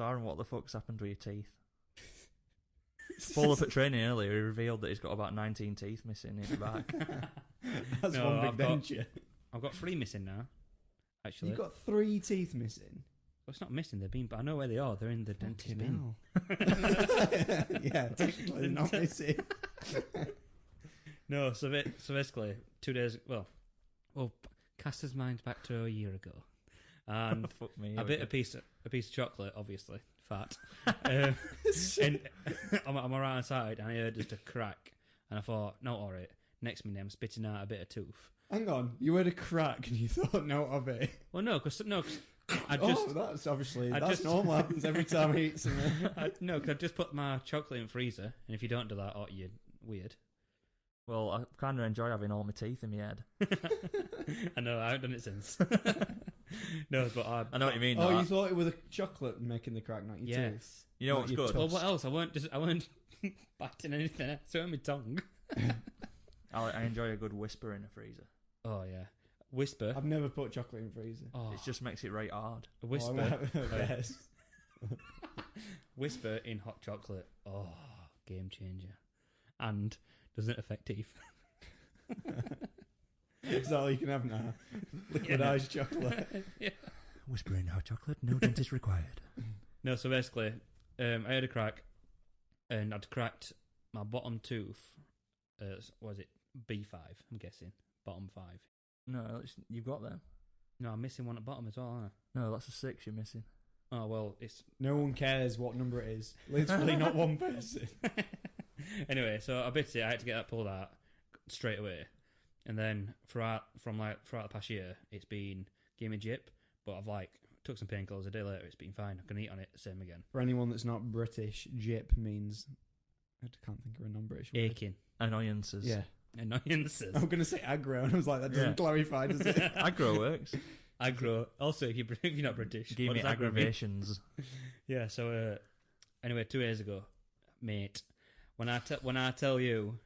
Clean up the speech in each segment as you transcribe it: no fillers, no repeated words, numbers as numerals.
Darren, what the fuck's happened to your teeth? Pulled up at training earlier, he revealed that he's got about 19 teeth missing in the back. That's No, one big I've got- venture. I've got 3 missing now. Actually, You've got 3 teeth missing. well, it's not missing. They've been, but I know where they are. They're in the dentist bin. Yeah, technically they're not missing. No, so basically 2 days. Well, cast his mind back to a year ago, and Fuck me. I bit a piece of chocolate, obviously fat, and on my right hand side, and I heard just a crack, and I thought, no, alright. Next minute, I'm spitting out a bit of tooth. Hang on, you heard a crack and you thought note of it. Well, no, because I just that's obviously I that's just- normal. Happens every time I eat something. because I just put my chocolate in the freezer, and if you don't do that, you're weird. Well, I kind of enjoy having all my teeth in my head. I know, I haven't done it since. No, but I know what you mean. Oh, though. you thought it was the chocolate making the crack, not your yes. tooth. You know Not what's your good? Well, tusk. what else? I weren't biting anything. I still had my tongue. I enjoy a good whisper in a freezer. Oh yeah, whisper. I've never put chocolate in freezer. Oh, It just makes it right hard. a Oh, whisper. yes. Whisper in hot chocolate. Oh, game changer. And doesn't affect teeth. That's all you can have now. Liquidized chocolate. Yeah. Whisper in hot chocolate, no dentist required. No, so basically, I had a crack, and I'd cracked my bottom tooth. Was it B5? I'm guessing bottom 5. No, you've got them. No, I'm missing one at bottom as well, aren't No, that's a 6 you're missing. I? Oh well, it's No one cares what number it is. Literally not one person. anyway. So I bit it. I had to get that pulled out straight away, and then throughout the past year, it's been gave me jip, but I've took some painkillers. A day later, it's been fine. I can eat on it, same again. For anyone that's not British, jip means I can't think of a non-British word. Aching, Annoyances. Yeah. annoyances, I'm going to say aggro, and I was like, that doesn't Yeah. clarify, does it? Aggro works. aggro. Also, if you're not British, Give what me does aggro mean? aggravations. Yeah. So anyway, 2 days ago, mate, when I tell you,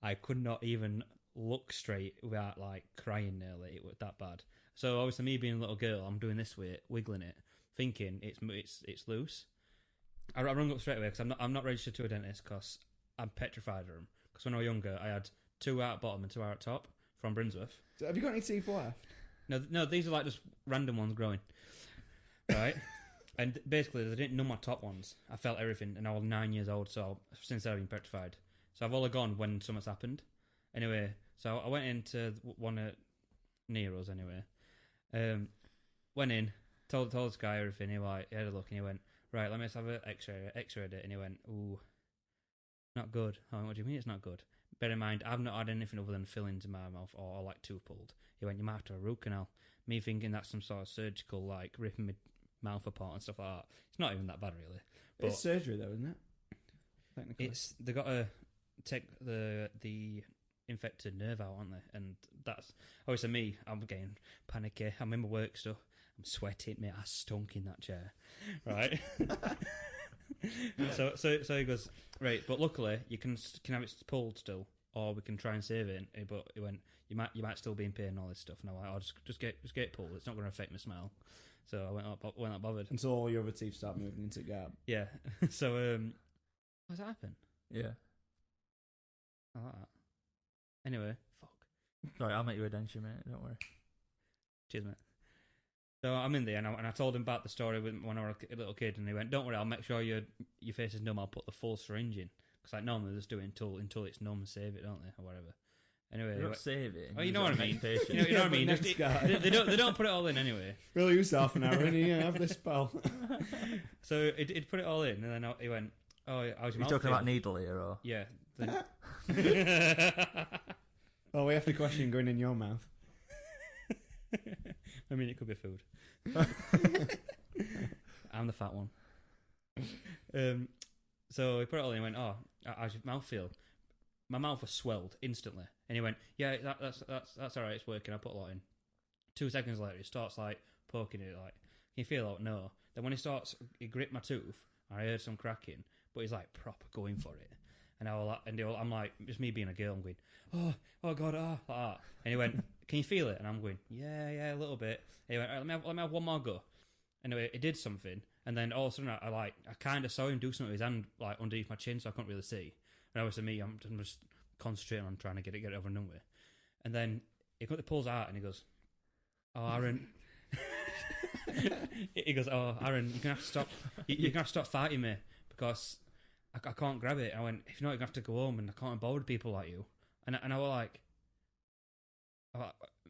I could not even look straight without crying nearly. It was that bad. So obviously, me being a little girl, I'm doing this way, wiggling it, thinking it's loose. I rung up straight away because I'm not registered to a dentist because I'm petrified of them. Because when I was younger, I had 2 out bottom and 2 out top from Brinsworth. So have you got any teeth left? No, these are just random ones growing, right? And basically, they didn't numb my top ones. I felt everything, and I was 9 years old, so since then I've been petrified. So I've only gone when something's happened. Anyway, so I went into one of near us anyway. Went in, told this guy everything. He had a look, and he went, right, let me just have an x-rayed it, and he went, ooh, not good. I went, what do you mean it's not good? Bear in mind, I've not had anything other than fillings in my mouth or tooth pulled. He went, you might have to have a root canal. Me thinking that's some sort of surgical, ripping my mouth apart and stuff like that. It's not even that bad, really. But It's surgery, though, isn't it? Technically. they got to take the infected nerve out, aren't they? And that's obviously me. I'm getting panicky. I'm in my work stuff. I'm sweating. My ass stunk in that chair, right? so he goes, right, but luckily you can have it pulled still, or we can try and save it. But he went, you might still be in pain and all this stuff. And I went, I'll just get it pulled. It's not going to affect my smell. So I went not bothered. Until all your other teeth start moving into gab. Yeah. So how's that happen? Yeah. I like that. Anyway, fuck. Sorry, I'll make you a denture, mate. Don't worry. Cheers, mate. So I'm in there, and I told him about the story when I was a little kid, and he went, "Don't worry, I'll make sure your face is numb. I'll put the full syringe in, because normally they just do it until it's numb and save it, don't they, or whatever." Anyway, You don't save it. Oh, you know what I mean. Patient. You know what I mean. Next Just- guy. they don't put it all in anyway. We'll use half an hour and you have this spell. So he'd put it all in, and then he went, "Oh, how's your You mouth talking feel?" about needle here, or? Yeah. Then... Oh, we have the question going in your mouth. I mean, it could be food. I'm the fat one. So he put it all in and went, "Oh, how's your mouth feel?" My mouth was swelled instantly, and he went, "Yeah, that's all right. It's working. I put a lot in." 2 seconds later, he starts poking it, "Can you feel it?" No. Then when he gripped my tooth, I heard some cracking, but he's proper going for it, and I'm like, just me being a girl, I'm going, oh god, like that. And he went, "Can you feel it?" And I'm going, yeah, a little bit. And he went, "All right, let me have one more go." Anyway, it did something, And then all of a sudden, I kind of saw him do something with his hand like underneath my chin, so I couldn't really see. And obviously, me, I'm just concentrating on trying to get it over and done with. And then he pulls out and he goes, "Oh, Aaron." He goes, "Oh, Aaron, you're gonna have to stop. You're gonna have to stop fighting me because I can't grab it." I went, "If not, you're gonna have to go home, and I can't bother with people like you." And I was like,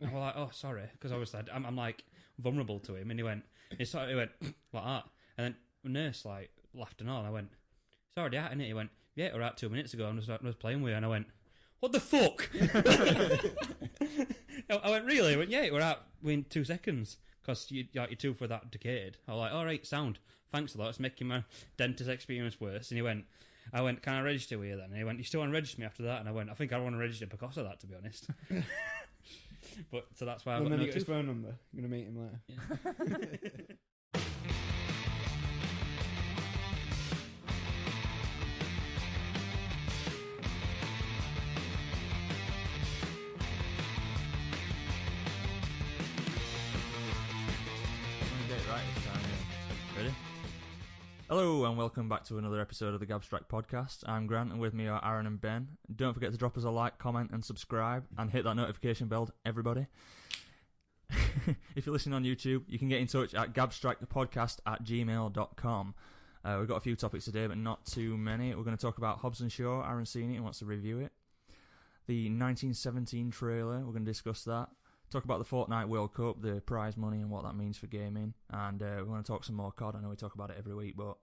"Oh, sorry," because obviously I'm like vulnerable to him. And he went like that, and then the nurse like laughed and all. And I went, "It's already out, isn't it?" He went, "Yeah, it was out 2 minutes ago. I was playing with it." And I went, "What the fuck?" I went, "Really?" He went, "Yeah, it was out within 2 seconds because your tooth were that decayed." I was like, "All right, sound. Thanks a lot. It's making my dentist experience worse." And I went, "Can I register with you then?" And he went, "You still want to register me after that?" And I went, "I think I want to register because of that, to be honest." But so that's why I got then no you get his tooth. phone number. I'm going to meet him later. Yeah. Ready? Hello and welcome back to another episode of the GABstract podcast. I'm Grant and with me are Aaron and Ben. Don't forget to drop us a like, comment and subscribe and hit that notification bell, everybody. If you're listening on YouTube, you can get in touch at gabstractpodcast@gmail.com. We've got a few topics today, but not too many. We're going to talk about Hobbs and Shaw. Aaron's seen it and wants to review it. The 1917 trailer, we're going to discuss that. Talk about the Fortnite World Cup, the prize money and what that means for gaming. And we're going to talk some more COD. I know we talk about it every week, but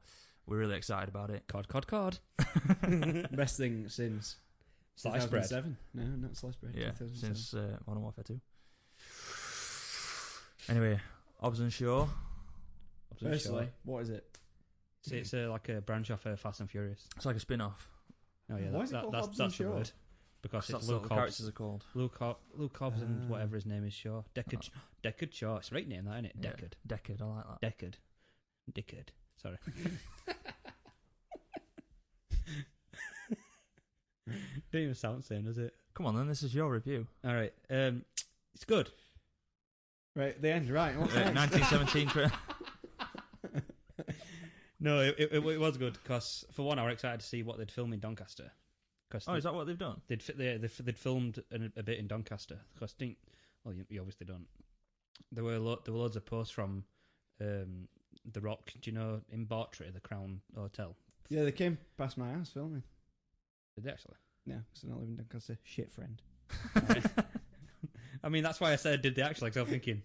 we're really excited about it. COD. Best thing since Sliced bread. 2007. No, not sliced bread. Yeah, 2007. since Modern Warfare 2. Anyway, Hobbs and Shaw. Firstly, what is it? It's like a branch off Fast and Furious. It's like a spin-off. Oh yeah, Why is it called that's Hobbs and the Shaw? word. Because That's it's what Luke the Hobbs. characters are called. Luke Hobbs and whatever his name is, Shaw. Deckard Shaw. It's a right name, that, isn't it? Yeah, Deckard. Deckard, I like that. Deckard. Sorry. Don't even sound the same, does it? Come on then, this is your review. Alright. It's good. Right, the end, right. What's next? 1917 trailer. No, it was good because, for one, I was excited to see what they'd film in Doncaster. Oh, is that what they've done? They'd filmed a bit in Doncaster. Because you obviously don't. There were loads of posts from The Rock. Do you know in Bartry, the Crown Hotel? Yeah, they came past my house filming. Did they actually? No, because I don't live in Doncaster. Shit friend. Right. I mean, that's why I said did they actually? Because I was thinking.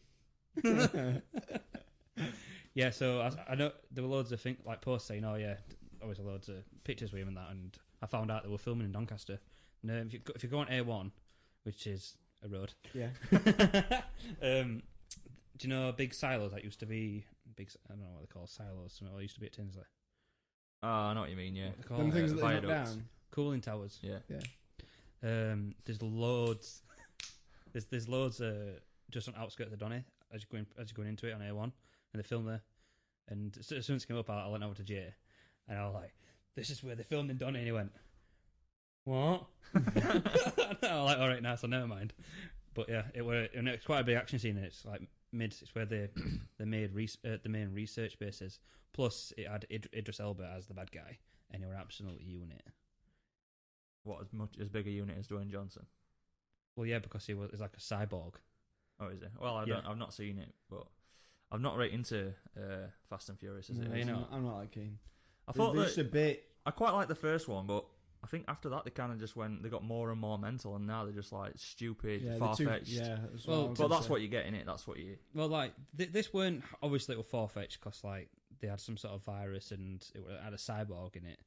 Yeah, so I know there were loads of posts saying, "Oh yeah, obviously loads of pictures with him and that," and I found out they were filming in Doncaster. And if you go on A1, which is a road, Yeah. do you know big silos that used to be big? I don't know what they're called, silos. Something that used to be at Tinsley. Oh, I know what you mean, yeah. What they're Them called? things that they knock viaducts. down. Cooling towers. Yeah. Yeah. There's loads. There's loads just on outskirts of Donny as you're going into it on A1, and they film there. And as soon as it came up, I went over to Jay, and I was like, "This is where they filmed in Donny." And he went, "What?" I was like, "All right, now, so never mind." But yeah, it's quite a big action scene. And it's like it's where they made the main research bases. Plus, it had Idris Elba as the bad guy, and they were absolute unit. What, as big a unit as Dwayne Johnson? Well, yeah, because he's like a cyborg. Oh, is it? Well, I've not seen it, but I'm not right into Fast and Furious, is it? No, You know. I'm not that keen. I thought There's just a bit. I quite liked the first one, but I think after that they kind of just they got more and more mental, and now they're just like stupid, Yeah, far-fetched. Yeah, that's Well, what I was But gonna that's say. what you get in it. That's what you. Well, like this weren't obviously it was far-fetched because like they had some sort of virus and it had a cyborg in it.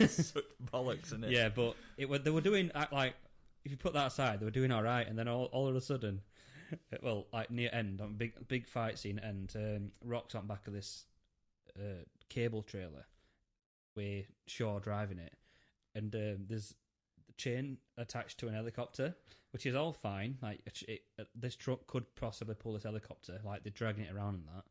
Such bollocks, isn't it? Yeah, but they were doing like if you put that aside, they were doing all right, and then all of a sudden, well, like near end on big fight scene, and Rock's on back of this cable trailer with Shaw driving it, and there's the chain attached to an helicopter, which is all fine. Like this truck could possibly pull this helicopter, like they're dragging it around and that.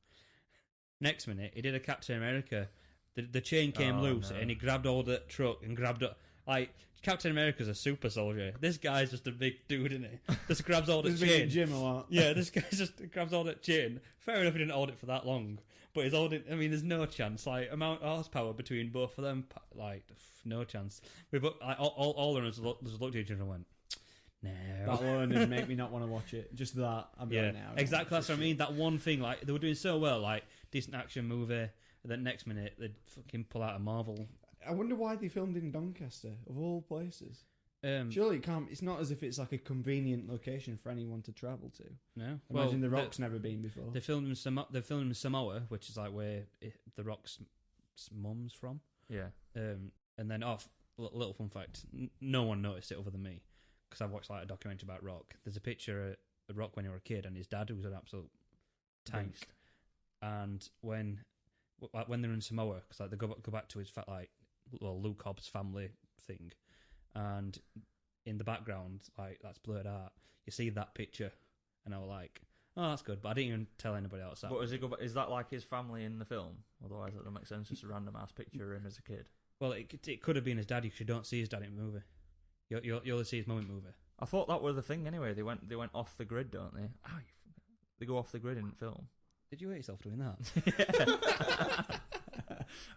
Next minute, he did a Captain America. The chain came loose, no. and he grabbed all the truck and grabbed it. Like, Captain America's a super soldier. This guy's just a big dude, isn't he? Just grabs all the He's been in chain. gym a lot. Yeah, this guy just grabs all that chain. Fair enough, he didn't hold it for that long. But he's holding... I mean, there's no chance. Like, amount of horsepower between both of them, like, no chance. We both, like, all of us looked at each other and went, no. That alone didn't make me not want to watch it. Just that. I'm like, now. Exactly, that's what I mean. That one thing, like, they were doing so well, like, decent action movie, and then next minute, they'd fucking pull out a Marvel. I wonder why they filmed in Doncaster, of all places. Surely it can't. It's not as if it's like a convenient location for anyone to travel to. No, Imagine The Rock's never been before. They filmed in Samoa, which is like where The Rock's mum's from. Yeah. And then little fun fact: no one noticed it other than me, because I watched like a documentary about Rock. There's a picture of Rock when he was a kid, and his dad was an absolute tank. Beast. And when they're in Samoa, because like they go back to his Luke Hobbs family thing. And in the background, like that's blurred out, you see that picture, and I was like, "Oh, that's good." But I didn't even tell anybody else that. But is that like his family in the film? Otherwise, that doesn't make sense. Just a random ass picture of him as a kid. Well, it could have been his daddy, because you don't see his dad in the movie. You only see his mum in the movie. I thought that was the thing anyway. They went off the grid, don't they? They go off the grid in film. Did you hurt yourself doing that?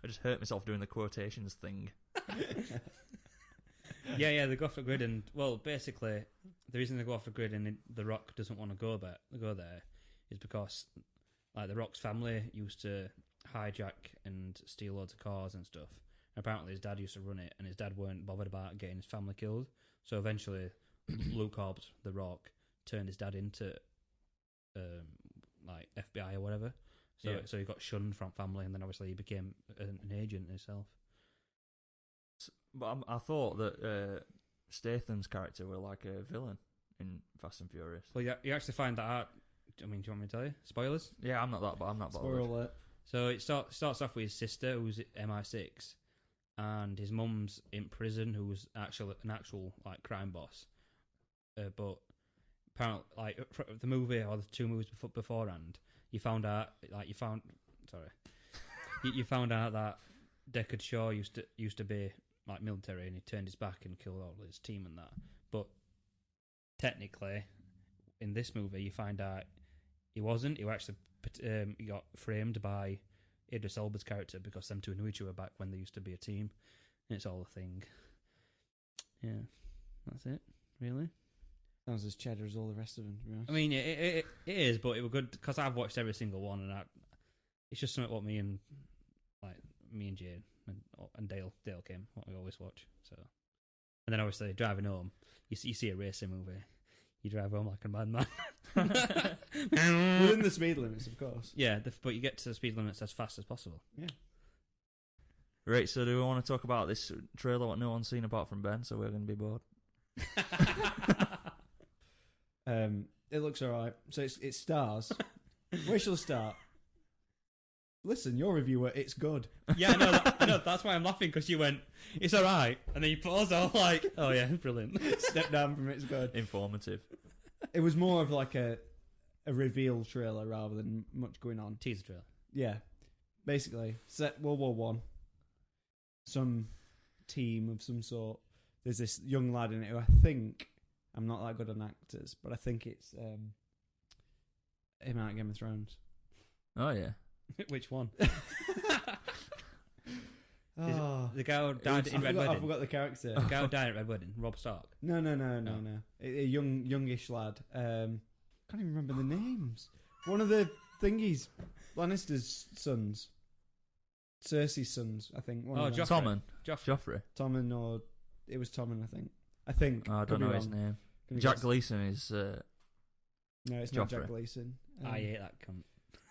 I just hurt myself doing the quotations thing. Yeah, they go off the grid, and well, basically, the reason they go off the grid and The Rock doesn't want to go there is because, like, The Rock's family used to hijack and steal loads of cars and stuff. And apparently, his dad used to run it, and his dad weren't bothered about getting his family killed. So eventually, Luke Hobbs, The Rock, turned his dad into, like FBI or whatever. So he got shunned from family, and then obviously he became an agent himself. But I thought that Statham's character were like a villain in Fast and Furious. Well, you actually find that out. I mean, do you want me to tell you? Spoilers? Yeah, I'm not bothered. Spoiler alert. So it starts off with his sister, who's MI6, and his mum's in prison, who was an actual like crime boss. But apparently, like the movie or the two movies beforehand, you found out that Deckard Shaw used to be like military, and he turned his back and killed all his team and that. But technically, in this movie, you find out he wasn't. He actually he got framed by Idris Elba's character, because them two knew each other back when they used to be a team. And it's all a thing. Yeah, that's it. Really. Sounds as cheddar as all the rest of them, to be honest. I mean, it is, but it was good because I've watched every single one, and it's just something what me and Jane and Dale came, what we always watch. So, and then obviously driving home, you see a racing movie, you drive home like a madman. Within the speed limits, of course. Yeah, but you get to the speed limits as fast as possible. Yeah. Right, so do we want to talk about this trailer what no one's seen apart from Ben, so we're going to be bored? It looks alright. So it stars. Where shall I start? Listen, your reviewer, it's good. Yeah, I know. That's why I'm laughing, because you went, it's alright, and then you pause. I was like, oh yeah, brilliant. Step down from it's good. Informative. It was more of like a reveal trailer rather than much going on. Teaser trailer. Yeah, basically set World War One. Some team of some sort. There's this young lad in it who I think, I'm not that good on actors, but I think it's him out of Game of Thrones. Oh yeah. Which one? Oh, the guy who died in Red Wedding. I forgot the character. The guy who died at Red Wedding, Rob Stark. No. A youngish lad. Can't even remember the names. One of the thingies, Lannister's sons, Cersei's sons, I think. One of them. Joffrey. Tommen, or it was Tommen, I think. Oh, I don't know his name. Jack Gleeson is. No, it's Joffrey. not Jack Gleeson. I hate that cunt.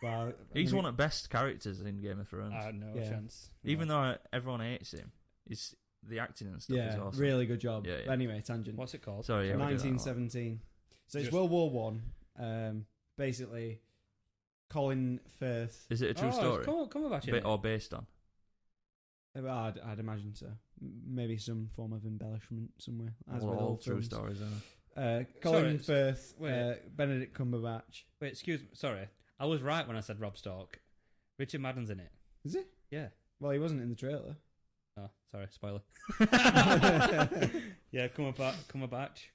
Well, He's one of the best characters in Game of Thrones. No chance. Even though everyone hates him, the acting and stuff is awesome. Really good job. Yeah. Anyway, tangent. What's it called? Sorry, 1917. So it's World War One. Basically, Colin Firth. Is it a true story? Come about it. Or based on? I'd imagine so. Maybe some form of embellishment somewhere. As with all true films. stories are. Colin Firth, Benedict Cumberbatch. Wait, excuse me. Sorry. I was right when I said Rob Stark. Richard Madden's in it. Is it? Yeah. Well, he wasn't in the trailer. Oh, sorry, spoiler. Yeah, come a batch.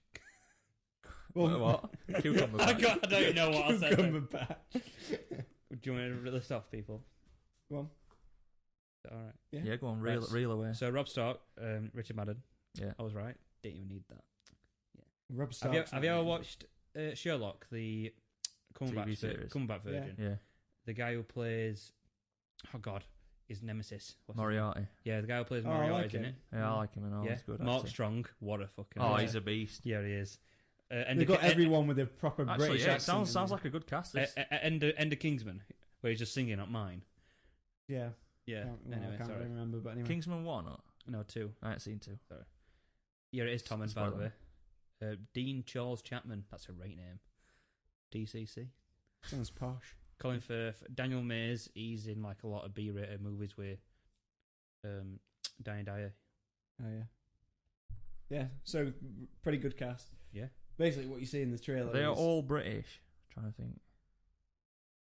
Well, What? Cucumber I patch. don't even know what I said. Cucumber patch. Do you want me to list off people? Go on. All right. Yeah, go on, Right. reel away. So Rob Stark, Richard Madden. Yeah. I was right. Didn't even need that. Rob Have Stark's you ever watched Sherlock, the TV series? comeback version? Yeah. The guy who plays, oh god, his nemesis. What's his name? Moriarty. Yeah, the guy who plays Oh, I Moriarty, like isn't him. it? Yeah, I like him and all. Yeah, He's good. Mark actually. Strong. What a fucking. Oh, Yeah. he's a beast. Yeah, he is. They've got everyone with a proper Actually, British yeah, it accent. sounds like a good cast. Ender Kingsman, where he's just singing "Not Mine." Yeah. Yeah. I Anyway, can't sorry. really remember, but anyway. Kingsman 1 or? No, 2. I ain't seen 2. Yeah, it is Thomas, by the way. Spoiler. Dean Charles Chapman. That's a great name. DCC. Sounds posh. Colin Firth. Daniel Mays. He's in like a lot of B-rated movies with Danny Dyer. Oh yeah. Yeah. So pretty good cast. Yeah. Basically, what you see in the trailer. They are is, all British. Trying to think.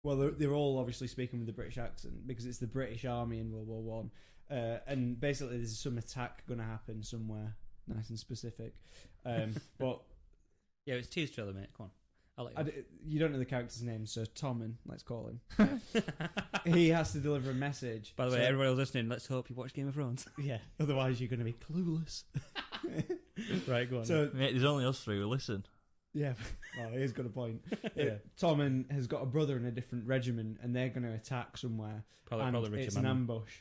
Well, they're all obviously speaking with the British accent because it's the British Army in World War One, and basically there's some attack going to happen somewhere, nice and specific. But Yeah, it's tease trailer, mate. Come on. I'll let you. you don't know the character's name, so Tommen, let's call him. He has to deliver a message. By the way, So- everybody who's listening, let's hope you watch Game of Thrones. Yeah. Otherwise, you're going to be clueless. Right, go on. So Mate, there's only us three who listen. yeah, well, he's got a point. Yeah. Tommen has got a brother in a different regiment, and they're going to attack somewhere. Probably Richard it's Madden. an ambush,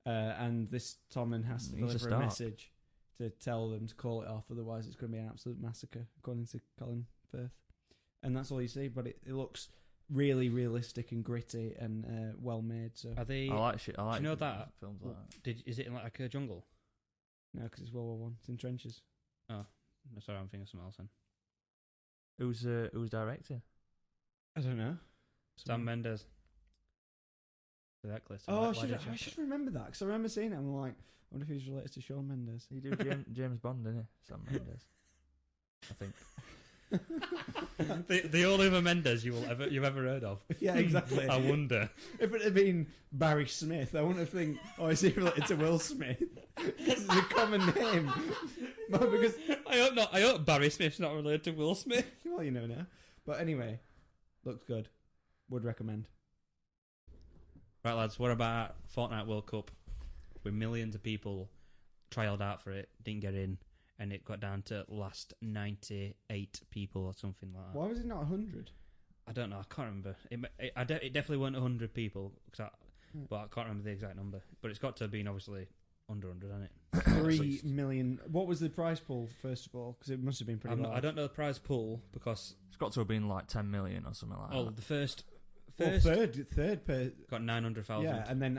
and this Tommen has to He's a deliver a Stark. message to tell them to call it off. Otherwise, it's going to be an absolute massacre, according to Colin Firth. And that's all you see. But it looks really realistic and gritty and well made. So Are they? I like shit. I like you know that? films like that. Is it in like a jungle? no, because it's World War One. It's in trenches. No, sorry, I'm thinking of something else. Then. Who's directing? I don't know. Sam Mendes. Exactly. So Oh, why did you I have should that? remember that because I remember seeing it. I'm like, I wonder if he's related to Shawn Mendes. He do James Bond, didn't he? Sam Mendes. I think. the only other Mendes you've ever heard of. Yeah, exactly. I wonder. If it had been Barry Smith, I wouldn't have think, oh, is he related to Will Smith? It's a common name. But because, I hope not. I hope Barry Smith's not related to Will Smith. well, you never know. But anyway, looks good. Would recommend. Right, lads. What about Fortnite World Cup? With millions of people trialed out for it, didn't get in, and it got down to last 98 people or something like that. Why was it not 100? I don't know. I can't remember. It definitely weren't 100 people, but I can't remember the exact number. But it's got to have been obviously under 100, hasn't it? 3 million. What was the prize pool, first of all? Because it must have been pretty large. I don't know the prize pool because It's got to have been like 10 million or something like that. the first Well, third per. got 900,000. Yeah, and then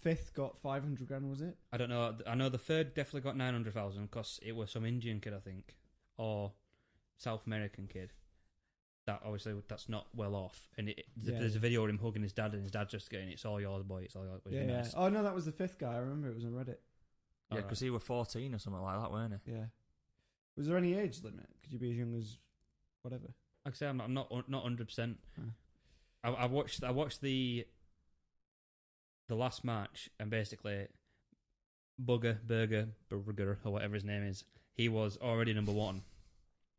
fifth got 500 grand, was it? I don't know. I know the third definitely got 900,000 because it was some Indian kid, I think, or South American kid. That obviously that's not well off, and there's a video of him hugging his dad, and his dad just going, "It's all yours, boy. It's all yours." Yeah, yeah. Nice. Oh no, that was the fifth guy. I remember it was on Reddit. Yeah, Alright. because he was 14 or something like that, weren't he? Yeah. Was there any age limit? Could you be as young as whatever? Like I say, I'm not 100%. Huh. I watched the last match, and basically, Burger or whatever his name is, he was already number one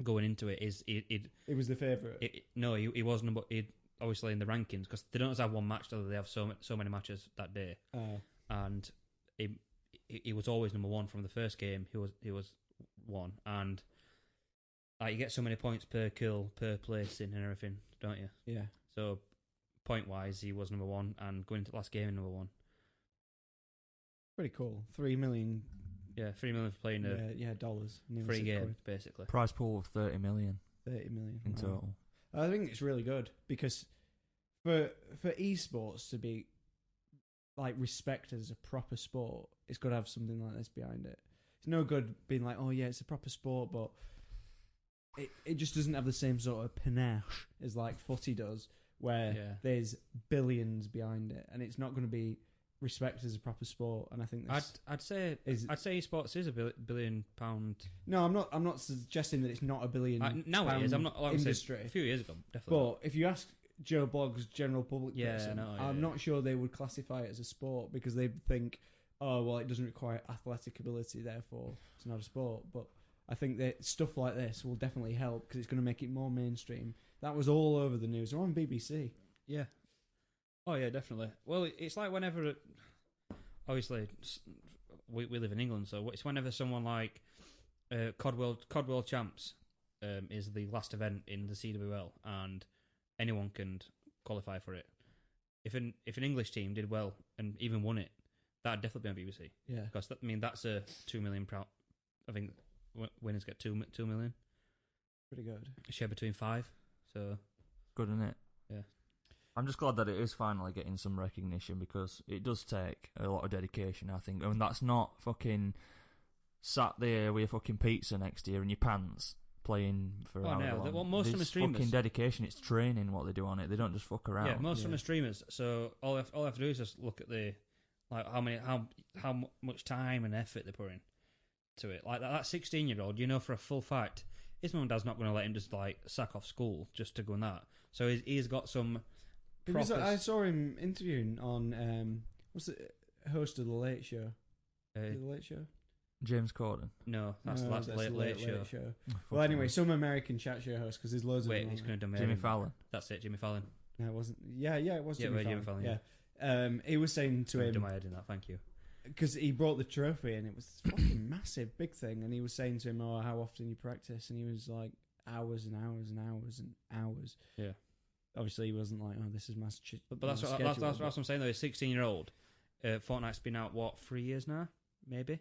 going into it. It was the favourite. No, he was number. Obviously in the rankings because they don't just have one match, do they? They have so many matches that day, and he was always number one from the first game. He was one, and you get so many points per kill, per placing, and everything, don't you? Yeah. So point wise, he was number one, and going into the last game, number one. Pretty cool. 3 million. Yeah, 3 million for playing a dollars. Nearly free £6 game, quid. basically. Prize pool of 30 million 30 million in wow. total. I think it's really good because for eSports to be like respected as a proper sport, it's got to have something like this behind it. It's no good being like, oh yeah, it's a proper sport, but it just doesn't have the same sort of panache as like footy does, where there's billions behind it, and it's not going to be respected as a proper sport. And I think I'd say esports is a billion pound. No, I'm not suggesting that it's not a billion. Now it is. I'm not like industry. A few years ago, definitely. But if you ask Joe Blogg's general public person, no, I'm not sure they would classify it as a sport because they'd think, oh well, it doesn't require athletic ability, therefore it's not a sport. But I think that stuff like this will definitely help because it's going to make it more mainstream. That was all over the news. They're on BBC. Yeah. Oh yeah, definitely. Well, it's like whenever, obviously, we live in England, so it's whenever someone like COD World Champs is the last event in the CWL, and anyone can qualify for it. If an English team did well and even won it, that'd definitely be on BBC. Yeah, Because that's a 2 million. I think winners get 2 million. pretty good. Share between 5. So Good, isn't it? Yeah. I'm just glad that it is finally getting some recognition because it does take a lot of dedication, I think. And that's not fucking sat there with your fucking pizza next to you in your pants playing for however long. Well, most of them are streamers. Fucking dedication. It's training what they do on it. They don't just fuck around. Yeah, most of them are streamers. So all I have to do is just look at the like how much time and effort they put in to it. Like that 16-year-old, you know, for a full fact, his mum and dad's not going to let him just like sack off school just to go on that. So he's got some. I saw him interviewing on what's the host of the Late Show? The Late Show. James Corden. No, that's late show. Well, anyway, some American chat show host because there's loads of them. He's going to do Jimmy Fallon. That's it, Jimmy Fallon. No, it wasn't. Yeah, it was Jimmy Fallon. Yeah. He was saying to him. Do my head in that. Thank you. Because he brought the trophy and it was this fucking massive, big thing, and he was saying to him, "Oh, how often you practice?" And he was like, "Hours and hours and hours and hours." Yeah. Obviously, he wasn't like, "Oh, this is my." But that's what I'm saying though. He's 16-year-old. Fortnite's been out 3 years now, maybe.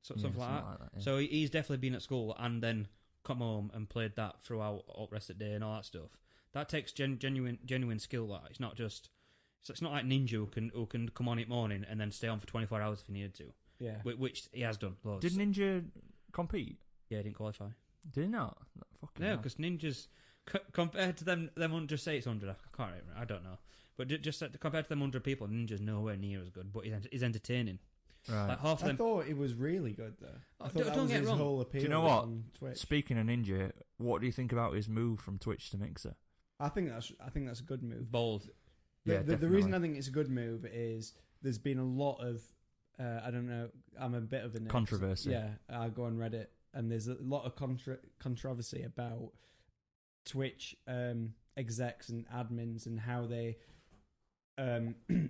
Something like that. Yeah. So he's definitely been at school and then come home and played that throughout all the rest of the day and all that stuff. That takes genuine skill. That it's not just. It's not like Ninja who can come on it morning and then stay on for 24 hours if he needed to. Yeah, which he has done. Loads. Did Ninja compete? Yeah, he didn't qualify. Did he not? No, because Ninjas compared to them 100, say it's 100. I can't remember. I don't know. But just compared to them 100 people, Ninja's nowhere near as good. But he's entertaining. Right. Like half of them. I thought it was really good though. I thought that was his whole appeal. Do you know what? On Twitch. Speaking of Ninja, what do you think about his move from Twitch to Mixer? I think that's a good move. Bold. The reason I think it's a good move is there's been a lot of I don't know. I'm a bit of a nerd. Controversy. Yeah, I go on Reddit and there's a lot of controversy about Twitch execs and admins and how they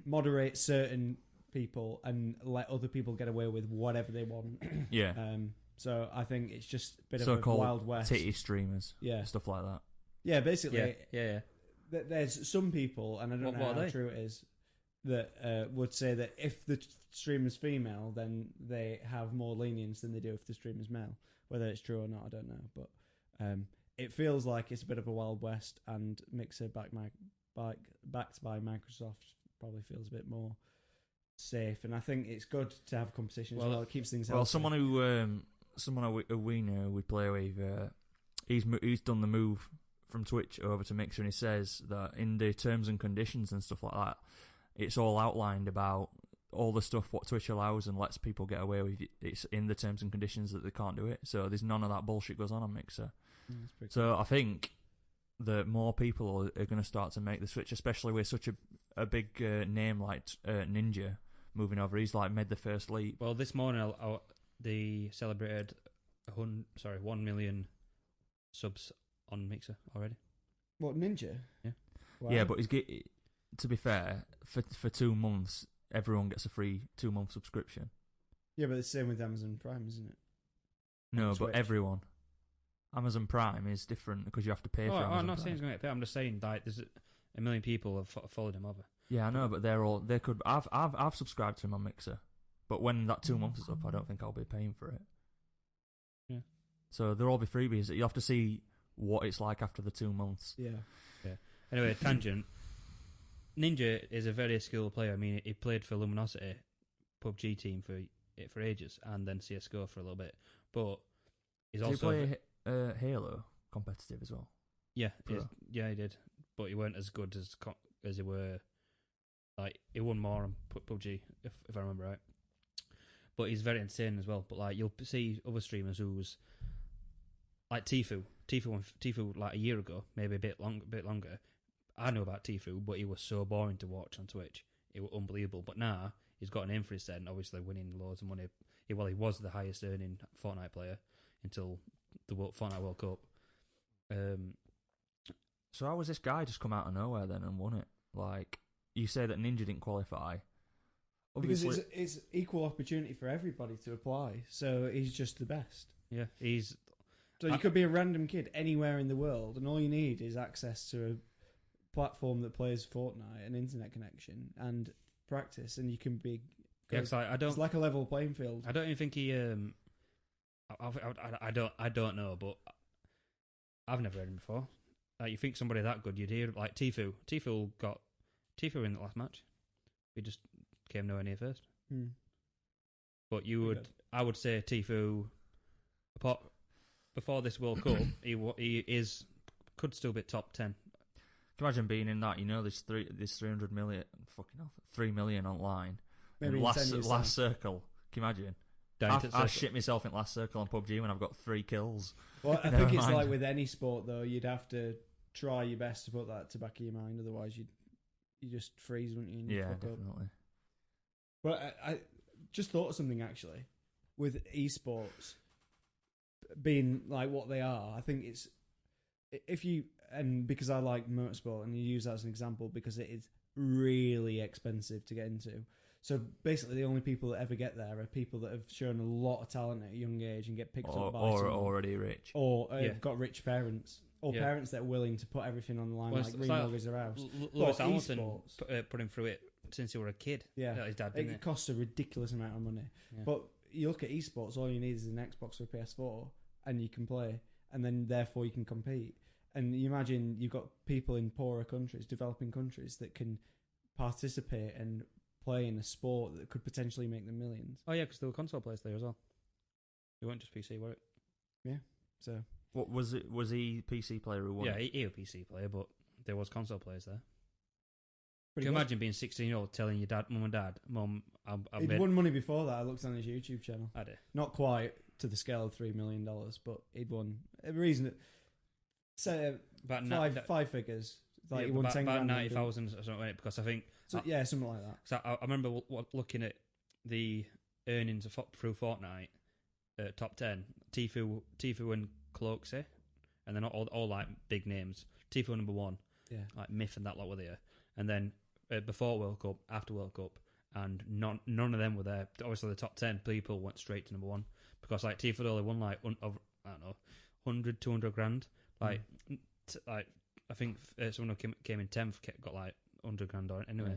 moderate certain people and let other people get away with whatever they want. Yeah. So I think it's just a bit of So-called a Wild West. titty streamers. Yeah. Stuff like that. Yeah, basically. Yeah. There's some people, and I don't know how true it is, that would say that if the streamer's female, then they have more lenience than they do if the streamer's male. Whether it's true or not, I don't know. But it feels like it's a bit of a Wild West, and Mixer backed by Microsoft probably feels a bit more safe. And I think it's good to have competition as well. It keeps things healthy. Well, someone who we know we play with, he's done the move from Twitch over to Mixer, and he says that in the terms and conditions and stuff like that, it's all outlined about all the stuff what Twitch allows and lets people get away with. It's in the terms and conditions that they can't do it, so there's none of that bullshit goes on Mixer. So cool. I think that more people are going to start to make the switch, especially with such a big name like Ninja moving over. He's like made the first leap. Well, this morning they celebrated 1 million subs on Mixer already. What, Ninja? Yeah. Wow. Yeah, but to be fair, for 2 months, everyone gets a free 2-month subscription. Yeah, but it's the same with Amazon Prime, isn't it? No, but everyone. Amazon Prime is different because you have to pay for Amazon Prime. I'm not saying he's going to get paid. I'm just saying like there's 1 million people have followed him over. Yeah, I know, but I've subscribed to him on Mixer, but when that 2 months is up, I don't think I'll be paying for it. Yeah. So there'll all be freebies. You have to see what it's like after the 2 months. Yeah. Anyway, tangent. Ninja is a very skilled player. I mean, he played for Luminosity, PUBG team for ages, and then CS:GO for a little bit. But he's also he play Halo competitive as well? Yeah, he did. But he weren't as good as he were. Like he won more on PUBG, if I remember right. But he's very insane as well. But like you'll see other streamers who's like Tfue like a year ago, maybe a bit longer. I know about Tfue, but he was so boring to watch on Twitch. It was unbelievable. But now he's got a name for his set, and obviously winning loads of money. He was the highest earning Fortnite player until the Fortnite World Cup. So how was this guy just come out of nowhere then and won it? Like, you say that Ninja didn't qualify. Because Obviously, it's equal opportunity for everybody to apply. So he's just the best. Yeah, So you could be a random kid anywhere in the world, and all you need is access to a platform that plays Fortnite, an internet connection, and practice, and you can be. Yeah, it's like a level playing field. I don't even think he. I don't know, but I've never heard him before. Like, you think somebody that good, you'd hear like Tfue. Tfue in the last match. He just came nowhere near first. But I would say Tfue. Before this World Cup, he could still be top 10. Can you imagine being in that? You know, there's 300 million, fucking hell, 3 million online. Maybe last circle. Can you imagine? I shit myself in last circle on PUBG when I've got 3 kills. Well, I think it's like with any sport though. You'd have to try your best to put that to back of your mind. Otherwise, you just freeze, wouldn't you? Yeah, definitely. But I just thought of something actually with eSports being like what they are. I think it's because I like motorsport and you use that as an example because it is really expensive to get into. So basically, the only people that ever get there are people that have shown a lot of talent at a young age and get picked up by or someone. already rich, or have got rich parents, or parents that are willing to put everything on the line, like remortgage their house. Lewis Hamilton put him through it since he was a kid. Yeah, his dad it costs a ridiculous amount of money. Yeah. But you look at esports, all you need is an Xbox or a PS4, and you can play, and then therefore you can compete. And you imagine you've got people in poorer countries, developing countries, that can participate and play in a sport that could potentially make them millions. Oh yeah, because there were console players there as well. It weren't just PC, were it? Yeah. So what was it? Was he PC player who won? Yeah, he was a PC player, but there was console players there. Can you imagine being 16-year-old telling your mum and dad, "Mum, he'd won money before that. I looked on his YouTube channel. I did. Not quite to the scale of $3 million, but he'd won a reason. Say about five figures. Like he won about 90,000 or something, because I think. Yeah, something like that. So I remember looking at the earnings through Fortnite, top 10. Tfue and Cloaksy, and then all like big names. Tfue number 1, yeah, like Myth and that lot were there, and then before World Cup, after World Cup, and none of them were there. Obviously, the top 10 people went straight to number 1 because like Tfue only won like I don't know, 100, 200 grand. Like I think someone who came in 10th got like 100 grand on it anyway. Yeah.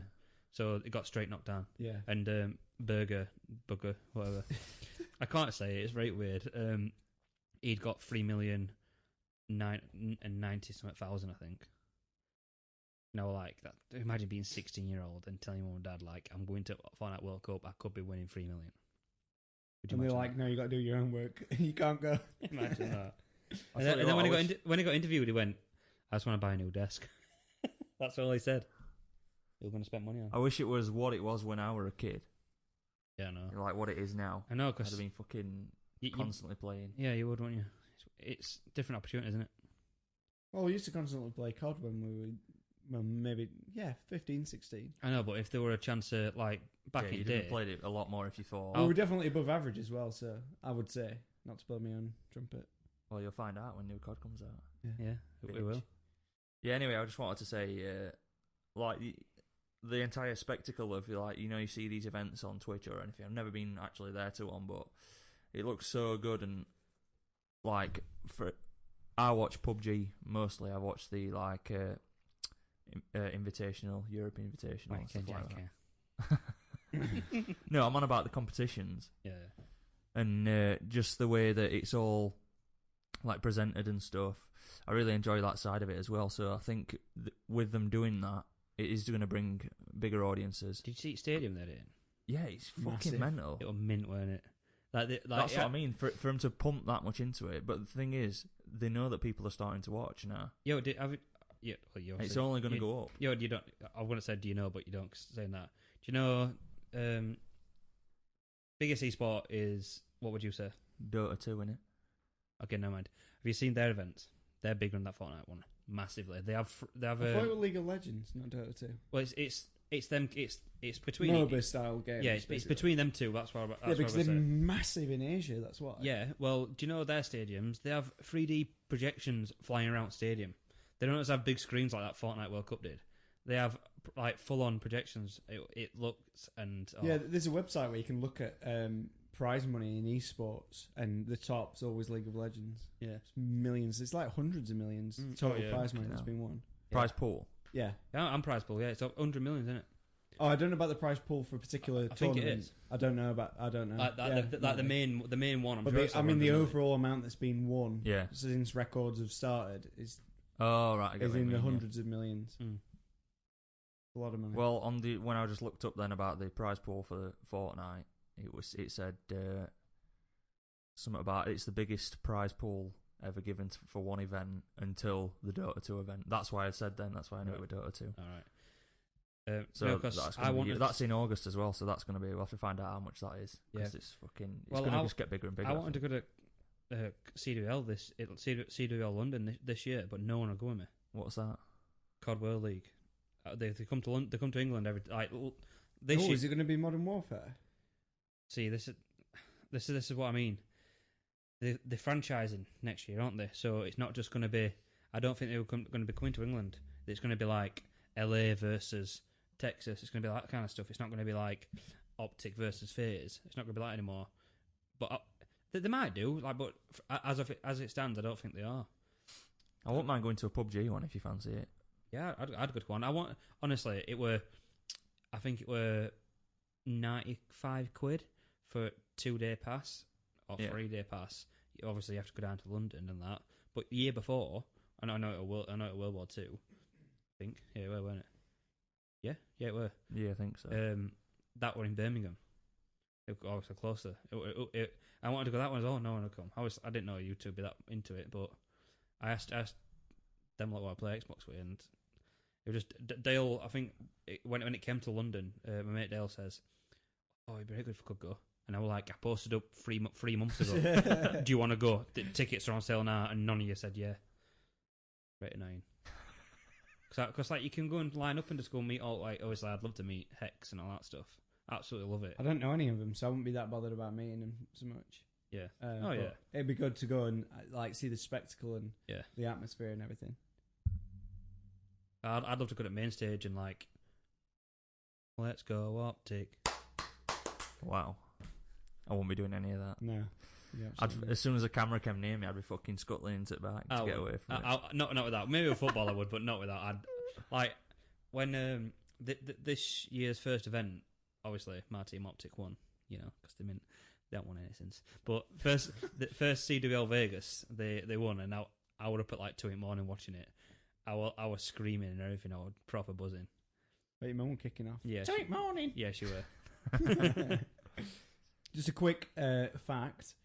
So it got straight knocked down. Yeah. And Bugger, whatever. I can't say it. It's very weird. He'd got 3,090,000, I think. Like that. Imagine being 16-year-old and telling your mum and dad, like, I'm going to Fortnite World Cup. I could be winning 3 million. And they're like, no, you got to do your own work. You can't go. Imagine that. And then when he got interviewed, he went, I just want to buy a new desk. That's all he said. He was going to spend money on. I wish it was what it was when I were a kid. Yeah, I know. Like what it is now. I know, because I'd have been fucking constantly playing. Yeah, you would, wouldn't you? It's different opportunity, isn't it? Well, we used to constantly play COD when we were, maybe, 15, 16. I know, but if there were a chance to, like, back in the day... you'd have played it a lot more if you thought... We were definitely above average as well, so I would say, not to blow me on trumpet. Well, you'll find out when new COD comes out. Yeah, we will. Yeah, anyway, I just wanted to say, like, the entire spectacle of, like, you see these events on Twitch or anything. I've never been actually there to one, but it looks so good. And, like, I watch PUBG mostly. I watch the, like, Invitational, European Invitational, and stuff like that. No, I'm on about the competitions. Yeah. And just the way that it's all, like, presented and stuff. I really enjoy that side of it as well. So I think with them doing that, it is going to bring bigger audiences. Did you see Stadium they're in? Yeah, it's fucking mental. It was mint, weren't it? That's what I mean. For them to pump that much into it, but the thing is, they know that people are starting to watch now. It's only going to go up. You don't. I wouldn't say do you know, but you don't saying that. Do you know? Biggest esport is, what would you say? Dota 2, innit? Okay, never mind. Have you seen their events? They're bigger than that Fortnite one, massively. They have. I thought it was League of Legends, not Dota 2. Well, it's it's them. It's between MOBA style games. Yeah, it's between them two. That's what. That's because what they're massive in Asia. That's why. Yeah. Well, do you know their stadiums? They have 3D projections flying around stadium. They don't just have big screens like that Fortnite World Cup did. They have like full on projections. It looks and yeah. There's a website where you can look at prize money in eSports, and the top's always League of Legends. Yeah, it's millions. It's like hundreds of millions total prize money that's been won. Prize pool. Yeah, I'm prize pool. Yeah, it's 100 million, isn't it? Oh, I don't know about the prize pool for a particular tournament. I think it is. I don't know. The main one. I mean, the overall amount that's been won, yeah, since records have started is is in the hundreds of millions. A lot of money. Well, when I just looked up then about the prize pool for Fortnite, it said something about it's the biggest prize pool ever given for one event until the Dota 2 event. That's why I said then. That's why I knew it was Dota 2. All right. So that's in August as well. So that's going to be. We'll have to find out how much that is because it's going to just get bigger and bigger. I wanted to go to CWL CWL London this year, but no one will go with me. What's that? COD World League. They come to London, they come to England every this year. Is it going to be Modern Warfare? See, this is what I mean. They're franchising next year, aren't they? So it's not just going to be. I don't think they're going to be coming to England. It's going to be like LA versus Texas. It's going to be that kind of stuff. It's not going to be like Optic versus FaZe. It's not going to be that anymore. But they might do. But as it stands, I don't think they are. I wouldn't mind going to a PUBG one if you fancy it. Yeah, I'd go to one. Honestly, I think it were £95 for a 2-day pass or 3-day pass. Obviously, you have to go down to London and that. But the year before, I know it World War II. I think it were, weren't it? Yeah, it were. Yeah, I think so. That were in Birmingham. It was obviously closer. I wanted to go that one as well. No one would come. I didn't know you two would be that into it, but I asked them what I play Xbox with, and it was just Dale. I think when it came to London, my mate Dale says, "Oh, it'd be very good if we could go." And I was like, "I posted up 3 months ago. Do you want to go? The tickets are on sale now." And none of you said yeah. Right, annoying. Because like you can go and line up and just go meet all obviously I'd love to meet Hex and all that stuff. Absolutely love it. I don't know any of them, so I wouldn't be that bothered about meeting them so much. Yeah. Yeah. It'd be good to go and see the spectacle and the atmosphere and everything. I'd love to go to main stage and let's go Optic. Wow. I won't be doing any of that. No. As soon as a camera came near me, I'd be fucking scuttling into it back to get away from it. Not with that. Maybe a football I would, but not with that. When this year's first event, obviously my team Optic won, because they haven't won any since. But the first CWL Vegas, they won, and I was up at 2 in the morning watching it. I was screaming and everything. I was proper buzzing. But your mum kicking off. Yeah, 2 in the morning. Yeah, she were. Just a quick fact.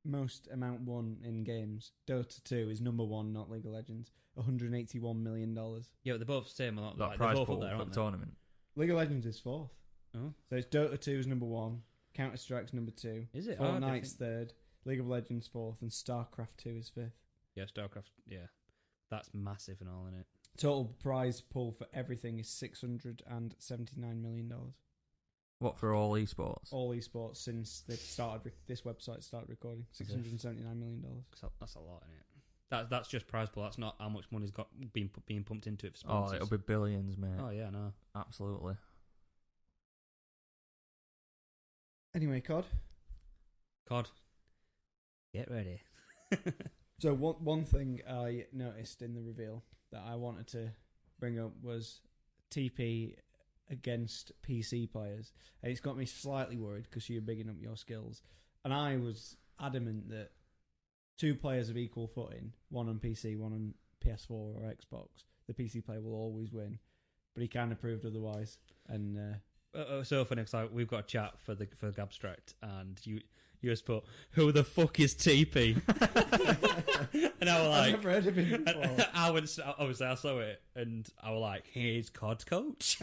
Most amount won in games. Dota 2 is number 1, not League of Legends. $181 million. Yeah, they're both the same. That prize pool for the tournament. League of Legends is 4th. Oh. So it's Dota 2 is number 1, Counter-Strike's number 2. Is it? Fortnite's 3rd, League of Legends 4th, and StarCraft 2 is 5th. Yeah, StarCraft, yeah. That's massive and all, isn't it? Total prize pool for everything is $679 million. What, for all esports? All esports since they've started. This website started recording. $679 million. That's a lot, isn't it? That's just prize pool. That's not how much money's got being pumped into it for Oh, sponsors. it'll be billions, mate. Oh yeah, no, absolutely. Anyway, COD, get ready. So one thing I noticed in the reveal that I wanted to bring up was TP against PC players, and it's got me slightly worried because you're bigging up your skills, and I was adamant that 2 players of equal footing, one on PC, one on PS4 or Xbox, the PC player will always win, but he kind of proved otherwise. And so funny because we've got a chat for GABstract, and you just put, "Who the fuck is TP?" And I was like, I've never heard of him before. Obviously I saw it, and I was like, "He's COD coach."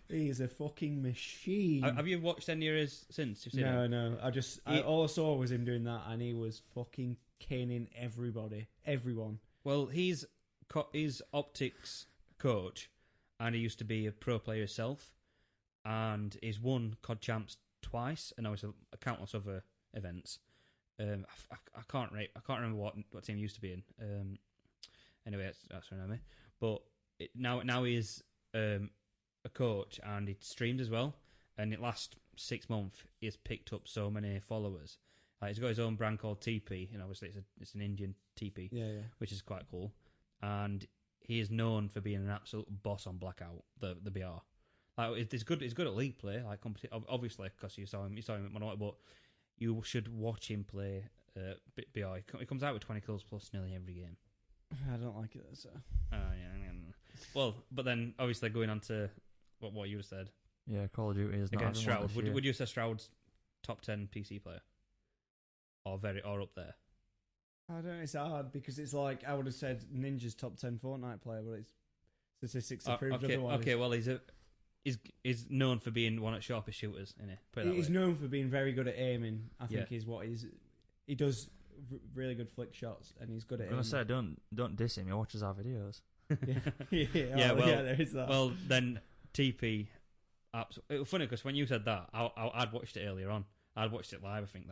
He is a fucking machine. Have you watched any of his since? You've seen it? No. All I saw was him doing that, and he was fucking caning everyone. Well, he's Optics coach, and he used to be a pro player himself, and he's won COD Champs twice, and obviously countless other events. I can't remember what team he used to be in. Anyway, that's what I mean. But now he is a coach, and he streamed as well. And in the last 6 months, he has picked up so many followers. He's got his own brand called TP, and obviously it's an Indian TP, which is quite cool. And he is known for being an absolute boss on Blackout, the BR. Like it's good at league play, like obviously because you saw him at Mono, but you should watch him play BR. He comes out with 20 kills plus nearly every game. I don't like it, so. Yeah. Well, but then obviously going on to what you said. Yeah, Call of Duty is not against having Shroud. Would you say Shroud's top 10 PC player, or up there? I don't know. It's hard because it's like I would have said Ninja's top 10 Fortnite player, but it's statistics have proved otherwise. Okay. Well, he's known for being one of the sharpest shooters, isn't he? He's known for being very good at aiming. I think is what he does. Really good flick shots, and he's good at. I'm gonna say don't diss him. He watches our videos. There is that. Well, then TP. It was funny because when you said that, I'd watched it earlier on. I'd watched it live. I think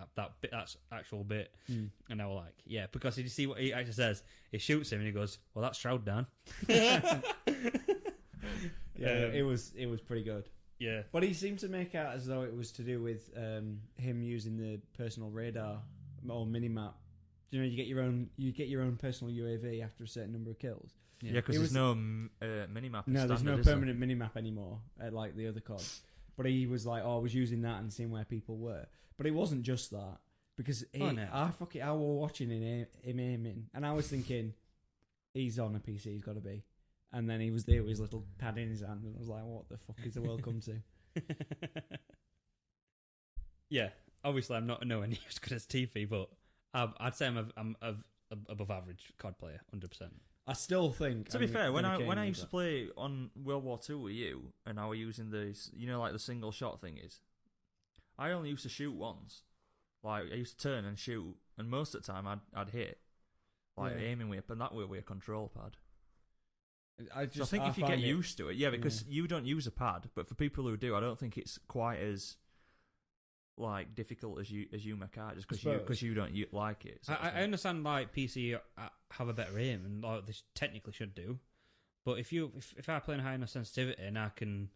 that's actual bit, and I was like, yeah, because did you see what he actually says? He shoots him and he goes, "Well, that's Shroud down." It was pretty good. Yeah, but he seemed to make out as though it was to do with him using the personal radar or minimap. Do you know you get your own personal UAV after a certain number of kills? Yeah, because there's no minimap. No, there's no permanent minimap anymore like the other CODs. But he was like, I was using that and seeing where people were. But it wasn't just that because I was watching him aiming, and I was thinking, he's on a PC, he's got to be. And then he was there with his little pad in his hand, and I was like, what the fuck is the world come to? Yeah, obviously I'm not nowhere near as good as TV, but I'd say I'm above average COD player, 100%. I still think. To be fair, when I used to play on World War II with you, and I were using these, like the single shot thing is, I only used to shoot once. Like I used to turn and shoot, and most of the time I'd hit, aiming whip, and that way with a control pad. I think if you get used to it, because you don't use a pad, but for people who do, I don't think it's quite as difficult as you make out, just because you don't like it. I understand PC have a better aim, and they technically should do, but if I play in high enough sensitivity and I can,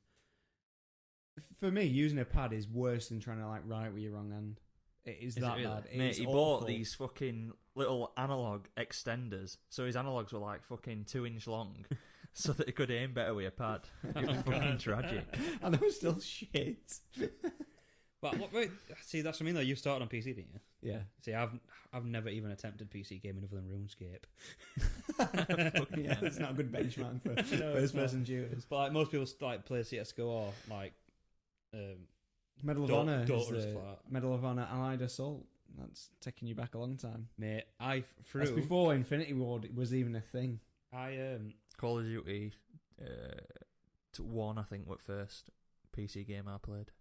for me, using a pad is worse than trying to write with your wrong hand. It is that really bad. Mate, he bought these fucking little analog extenders, so his analogs were fucking 2-inch long, so that he could aim better with a pad. It was fucking tragic. And they were still shit. But wait, see, that's what I mean though. You started on PC, didn't you? Yeah. See, I've never even attempted PC gaming other than RuneScape. Yeah, it's not a good benchmark for first-person shooters. But most people play CS:GO or Medal of Honor, Medal of Honor Allied Assault. That's taking you back a long time, mate. That's before Infinity Ward was even a thing. Call of Duty 1, I think, was first PC game I played.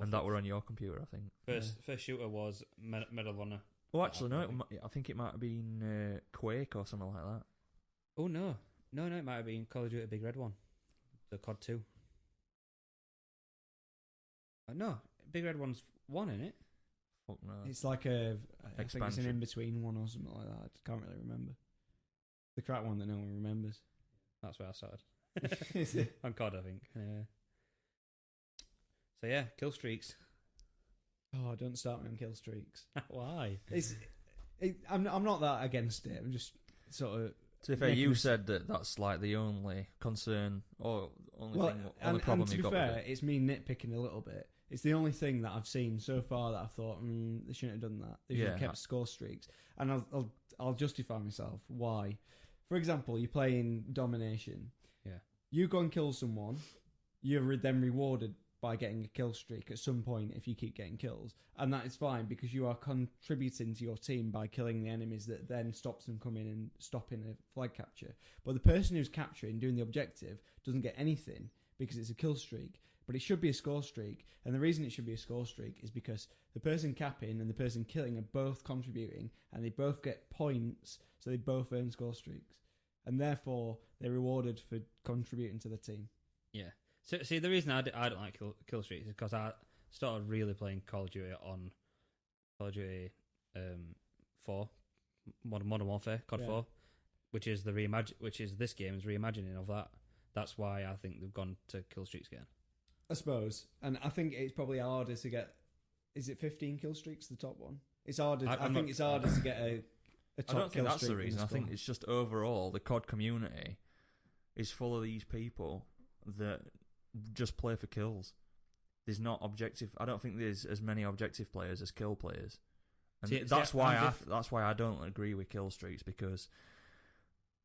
And that were on your computer, I think. First shooter was Medal of Honor. Oh, actually, no. I think it might have been Quake or something like that. Oh, no. No, it might have been Call of Duty Big Red 1. The COD 2. No, Big Red 1's 1, isn't it? Fuck no. It's like I think it's an in-between one or something like that. I can't really remember. The crap one that no one remembers. That's where I started. On COD, I think. Yeah. So yeah, kill streaks. Oh, don't start me on kill streaks. Why? I'm not that against it. I'm just sort of. To be fair, you said that's the only concern or only problem and to you've be got fair, with it. It's me nitpicking a little bit. It's the only thing that I've seen so far that I thought they shouldn't have done that. They should have kept score streaks, and I'll justify myself why. For example, you're playing domination. Yeah. You go and kill someone, you're then rewarded by getting a kill streak at some point if you keep getting kills. And that is fine because you are contributing to your team by killing the enemies that then stops them coming and stopping a flag capture. But the person who's capturing, doing the objective, doesn't get anything because it's a kill streak. But it should be a score streak. And the reason it should be a score streak is because the person capping and the person killing are both contributing and they both get points, so they both earn score streaks. and therefore they're rewarded for contributing to the team. Yeah. So, see, the reason I don't like kill streaks is because I started really playing Call of Duty on Call of Duty 4, Modern Warfare, COD 4, which is this game's reimagining of that. That's why I think they've gone to kill streaks again. I suppose, and I think it's probably harder to get. Is it 15 kill streaks the top one? It's harder. I think it's harder to get a top I don't think that's the reason. I think score. it's just overall the COD community is full of these people that just play for kills. There's not objective. I don't think there's as many objective players as kill players, and that's why I don't agree with kill streaks, because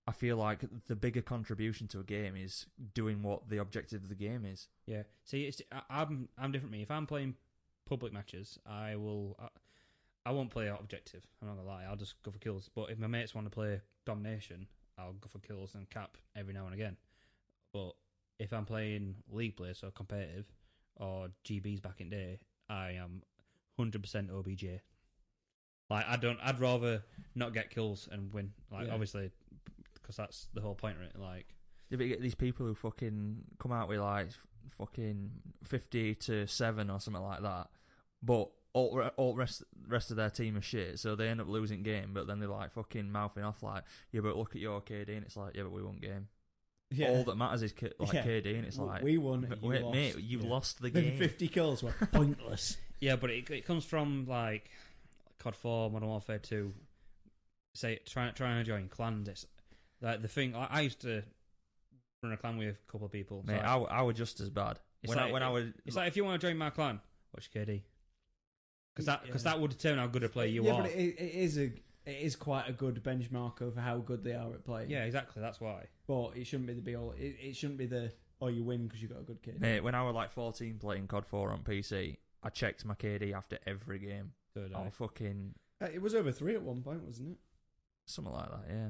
I feel like the bigger contribution to a game is doing what the objective of the game is. Yeah. See, I'm different. Me, if I'm playing public matches, I won't play objective. I'm not gonna lie. I'll just go for kills. But if my mates want to play domination, I'll go for kills and cap every now and again. But if I'm playing league play, so competitive, or GBs back in day, I am 100% OBJ. Like, I'd rather not get kills and win. Like, obviously, because that's the whole point of it. Like, Yeah, but you get these people who fucking come out with like fucking 50-7 or something like that, but all rest of their team are shit, so they end up losing game. But then they're like fucking mouthing off like, yeah, but look at your KD, and it's like, yeah, but we won game. Yeah. All that matters is KD, and it's like, we won. And wait, mate, you lost the game. 50 kills were pointless. Yeah, but it comes from like COD 4, Modern Warfare 2. Say trying to join clans. It's like the thing. I used to run a clan with a couple of people. Mate, I was just as bad. It's like if you want to join my clan, what's your KD? Because that would determine how good a player you are. Yeah, but it is quite a good benchmark of how good they are at playing. Yeah, exactly. That's why. But it shouldn't be the be all. It shouldn't be the you win because you got a good KD. Mate, when I was like 14 playing COD 4 on PC, I checked my KD after every game. Good. Oh, fucking. It was over 3 at one point, wasn't it? Something like that, yeah.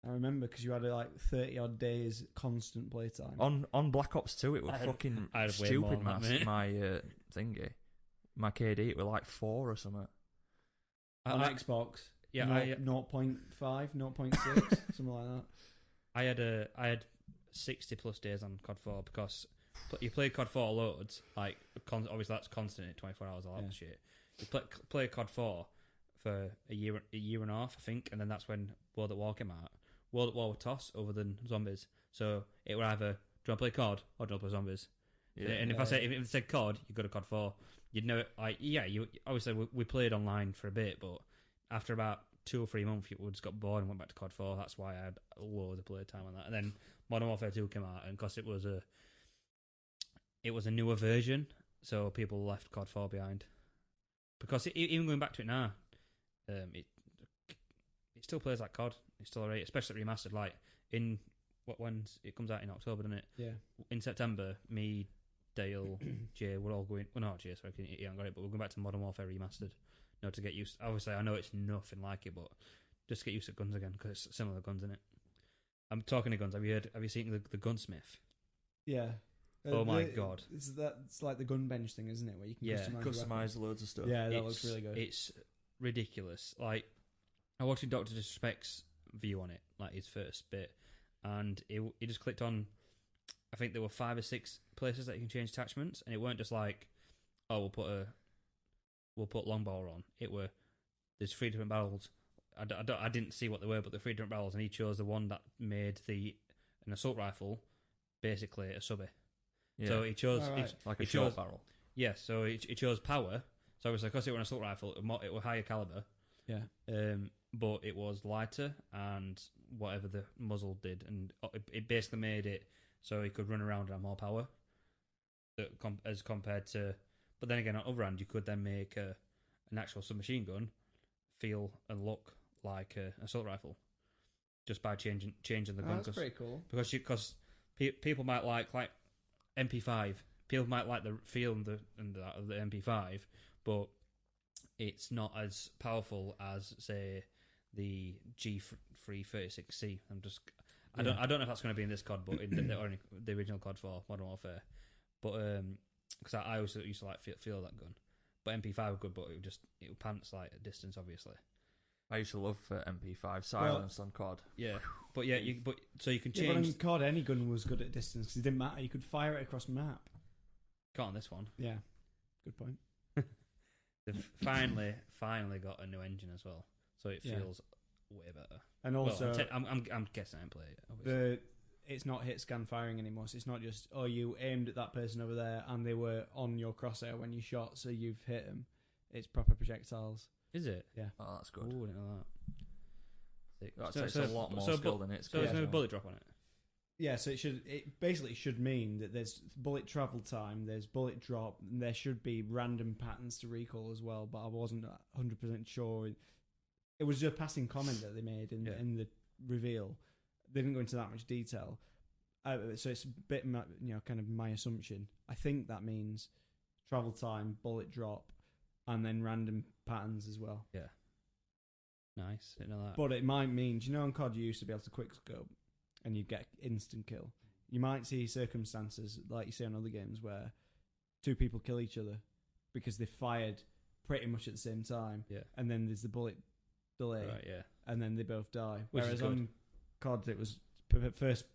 I remember because you had like 30 odd days constant playtime. On Black Ops 2, it was fucking stupid. My thingy, my KD, it was like 4 or something. On Xbox, yeah, 0.5, 0.6, something like that. I had 60 plus days on COD 4 because you play COD 4 loads. Like obviously that's constant at 24 hours. All that shit. You play COD 4 for a year and a half, I think, and then that's when World at War came out. World at War would toss other than zombies, so it would either do you want to play COD or do you want to play zombies. Yeah, and if it said COD, you go to COD 4. You'd know it. Like, yeah, you obviously we played online for a bit, but after about 2 or 3 months, we just got bored and went back to COD 4. That's why I had loads of play time on that. And then Modern Warfare 2 came out, and because it was a newer version, so people left COD 4 behind. Because even going back to it now, it still plays like COD. It's still alright, especially remastered. Like when it comes out in October, doesn't it? Yeah. In September, me, Dale, Jay, we're all going. Well, not Jay, sorry, he hasn't got it. But we're going back to Modern Warfare remastered. To get used. Obviously, I know it's nothing like it, but just get used to guns again because it's similar guns in it. I'm talking to guns. Have you seen the gunsmith? Yeah. Oh my god! It's like the gun bench thing, isn't it? Where you can customize loads of stuff. Yeah, that looks really good. It's ridiculous. Like I watched Dr. Disrespect's view on it, like his first bit, and he just clicked on. I think there were 5 or 6 places that you can change attachments, and it weren't just like, oh, we'll put long barrel on. There's 3 different barrels. I didn't see what they were, but the 3 different barrels, and he chose the one that made an assault rifle basically a subby. Yeah. So he chose like a short barrel. Yeah, so he chose power. So obviously, because it was an assault rifle, it was higher caliber. Yeah. But it was lighter, and whatever the muzzle did, and it basically made it so he could run around and have more power. As compared to, but then again, on the other hand, you could then make an actual submachine gun feel and look like an assault rifle just by changing the gun. That's pretty cool. Because people might like MP5. People might like the feel of the MP5, but it's not as powerful as say the G336C. I don't know if that's going to be in this COD, but in the original COD 4 Modern Warfare. But because I also used to like feel that gun, but MP5 was good, but it would pants like at distance, obviously. I used to love MP5 silence on COD. Yeah, but so you can Yeah, but change. on COD, any gun was good at distance 'cause it didn't matter. You could fire it across the map. Can't on this one. Yeah, good point. They've finally got a new engine as well, so it Yeah. feels way better. And also, I'm guessing I didn't play it. Obviously. it's not hit scan firing anymore. So it's not just you aimed at that person over there and they were on your crosshair when you shot, so you've hit them. It's proper projectiles. Is it? Yeah. Oh, that's good. Ooh, I didn't know that. Sick. That takes a lot more skill than it's. So there's Yeah. no bullet drop on it. Yeah, so it basically should mean that there's bullet travel time, there's bullet drop, and there should be random patterns to recoil as well. But I wasn't 100% sure. It was just a passing comment that they made in the reveal. They didn't go into that much detail, so it's a bit, kind of my assumption. I think that means travel time, bullet drop, and then random patterns as well. Yeah. Nice. Didn't know that. But it might mean, on COD you used to be able to quick scope and you'd get instant kill. You might see circumstances, like you see on other games, where two people kill each other because they fired pretty much at the same time. Yeah. And then there's the bullet delay. Right. Yeah. And then they both die. Which is Whereas good. on COD it was first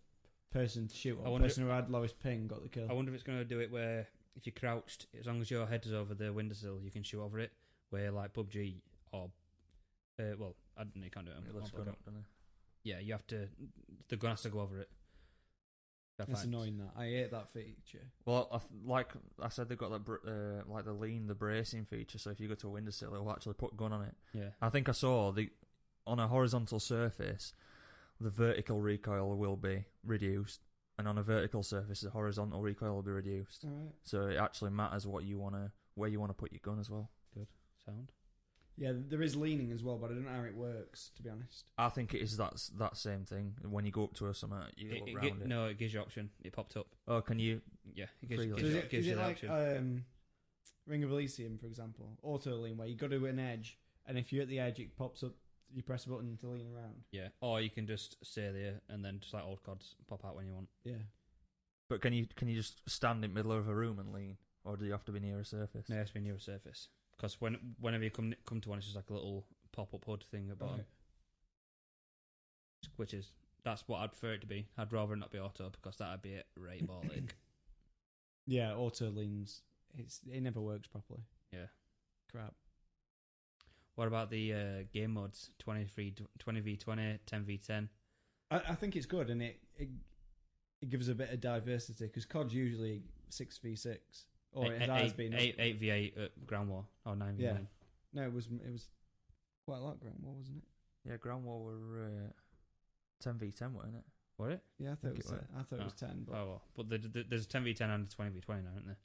person to shoot. I Or wonder- person who had lowest ping got the kill. I wonder if it's going to do it where if you're crouched, as long as your head is over the windowsill, you can shoot over it. Where like PUBG or I don't know, you can't do it. It lifts gun up, doesn't it? Yeah, you have to. The gun has to go over it. That's annoying. That I hate that feature. Well, like I said, they've got that like the bracing feature. So if you go to a windowsill, it'll actually put a gun on it. Yeah. I think I saw on a horizontal surface, the vertical recoil will be reduced, and on a vertical surface, the horizontal recoil will be reduced. All right. So it actually matters where you wanna put your gun as well. Good sound. Yeah, there is leaning as well, but I don't know how it works, to be honest. I think it is that same thing. When you go up to a summit, you look around it. No, it gives you option. It popped up. Oh, can you? Yeah, it gives, Freely. gives, So you, gives is you it the like option. Ring of Elysium, for example, auto lean, where you go to an edge, and if you're at the edge, it pops up. You press a button to lean around. Yeah, or you can just stay there and then just like old CODs pop out when you want. Yeah. But can you just stand in the middle of a room and lean, or do you have to be near a surface? No, it has to be near a surface because whenever you come to one, it's just like a little pop-up HUD thing at the bottom. Right. That's what I'd prefer it to be. I'd rather it not be auto because that'd be it right balling. Yeah, auto leans. It never works properly. Yeah. Crap. What about the game modes? 20v20, 10v10. I think it's good, and it gives a bit of diversity because COD's usually 6v6, or it has been 8v8 at Ground War or 9v9. Yeah. No, it was quite a lot Ground War, wasn't it? Yeah, Ground War were 10v10, weren't it? Were it? Yeah, I thought think it was 10. But Oh well, but there's 10v10 and 20v20 now, isn't there?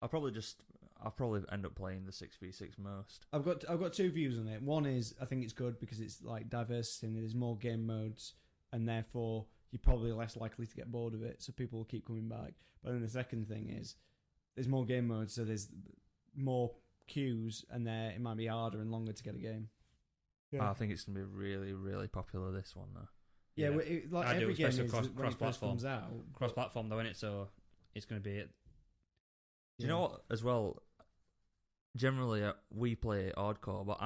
I'll probably end up playing the 6v6 most. I've got two views on it. One is I think it's good because it's like diversity and there's more game modes, and therefore you're probably less likely to get bored of it, so people will keep coming back. But then the second thing is there's more game modes, so there's more queues, and there it might be harder and longer to get a game. I think it's gonna be really, really popular, this one though. Yeah, Yeah. like I do, every game especially is when it first cross-platform. comes out. Cross-platform though, innit? So it's going to be it. Do you know what? As well, generally we play hardcore, but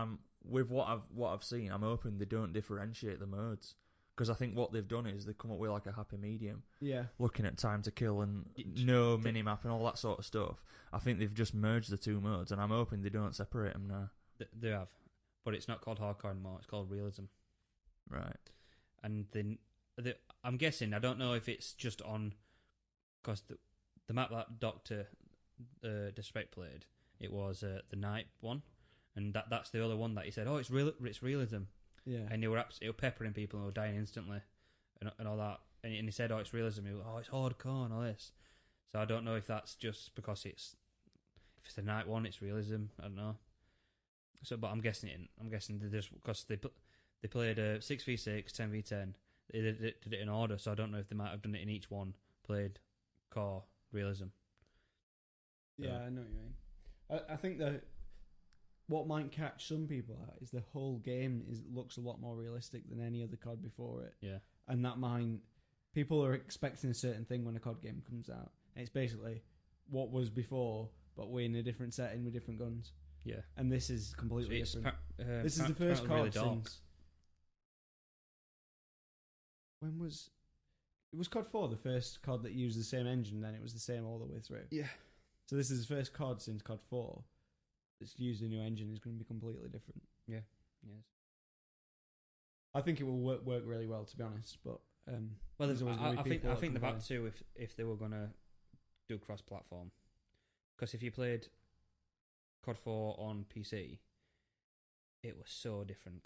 with what I've seen, I'm hoping they don't differentiate the modes, because I think what they've done is they've come up with like a happy medium, Yeah. looking at time to kill and no minimap and all that sort of stuff. I think they've just merged the two modes, and I'm hoping they don't separate them now. They have, but it's not called hardcore anymore. It's called realism. Right. And then I'm guessing, I don't know if it's just on, because the map that Dr. Disrespect played, it was the night one, and that's the other one that he said, oh, it's realism. Yeah. And they were peppering people and were dying instantly and all that. And he said, oh, it's realism. He was, oh, it's hardcore and all this. So I don't know if that's just because if it's the night one, it's realism. I don't know. So, but I'm guessing they just, because they played 6v6, 10v10. They did it in order, so I don't know if they might have done it in each one. Played core realism. Yeah, I know what you mean. I think that what might catch some people out is the whole game looks a lot more realistic than any other COD before it. Yeah. And that people are expecting a certain thing when a COD game comes out. And it's basically what was before, but we're in a different setting with different guns. Yeah. and this is completely It's different. This is the first COD really dark. since. When was it? Was COD 4 the first COD that used the same engine? Then it was the same all the way through. Yeah. So this is the first COD since COD 4 that's used a new engine. Is going to be completely different. Yes. I think it will work really well, to be honest. But Well, there's always gonna be I think people that they've complain. had to if they were gonna do cross-platform, because if you played COD 4 on PC, it was so different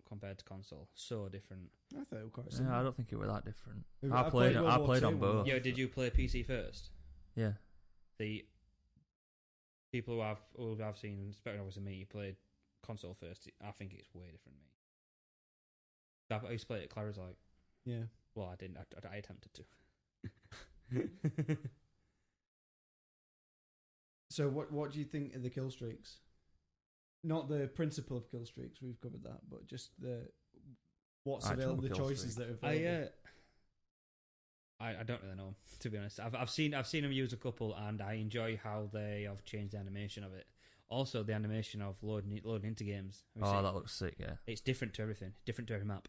compared to console. So different. I thought it was quite Yeah, similar. I don't think it was that different. I I played played World War on II both. one. Yeah, did you play PC first? Yeah. The people who I've seen, especially obviously me, played console first. I think it's way different. Me. I used to play it at Clara's like. Yeah. Well, I didn't. I attempted to. So what do you think of the kill streaks? Not the principle of kill streaks, we've covered that, but just what's Actual available, the kill choices that are available. I don't really know, to be honest. I've seen them use a couple, and I enjoy how they have changed the animation of it. Also, the animation of loading into games. Have you Oh, seen that it? looks sick. Yeah. It's different to everything. Different to every map.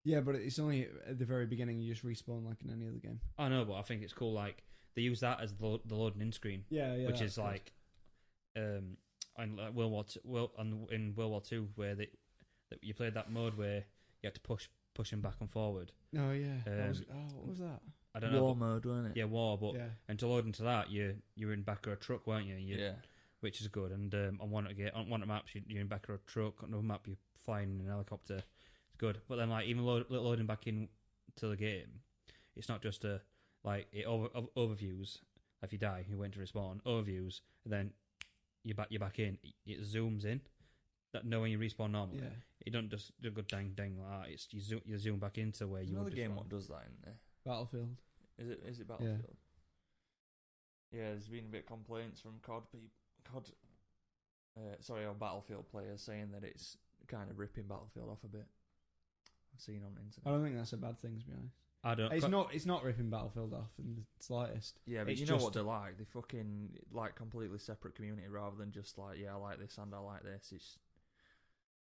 Yeah, but it's only at the very beginning. You just respawn like in any other game. I know, but I think it's cool. Like they use that as the loading in screen, Yeah, yeah. which that's is good. like, in World War in World War II, where that you played that mode where you had to push them back and forward. Oh yeah. What was that? I don't know. War mode, wasn't it? Yeah, war. But Yeah. and to load into that, you're in back of a truck, weren't you? Yeah. Which is good. And on one of the maps, you're in back of a truck. On another map, you're flying in an helicopter. It's good. But then, like even loading back in to the game, it's not just it overviews. If you die, you went to respawn. Overviews, and then you're back in. It zooms in. That know when you respawn normally. Yeah. You don't just do a good dang like that. It's you zoom back into where There's you another would game respawn. what does that in there. Battlefield. Is it Battlefield? Yeah, there's been a bit of complaints from Battlefield players saying that it's kind of ripping Battlefield off a bit. I've seen on the internet. I don't think that's a bad thing, to be honest. I don't. It's not ripping Battlefield off in the slightest. Yeah, but It's you know just- what they're like. They fucking like completely separate community rather than just like, yeah, I like this and I like this. It's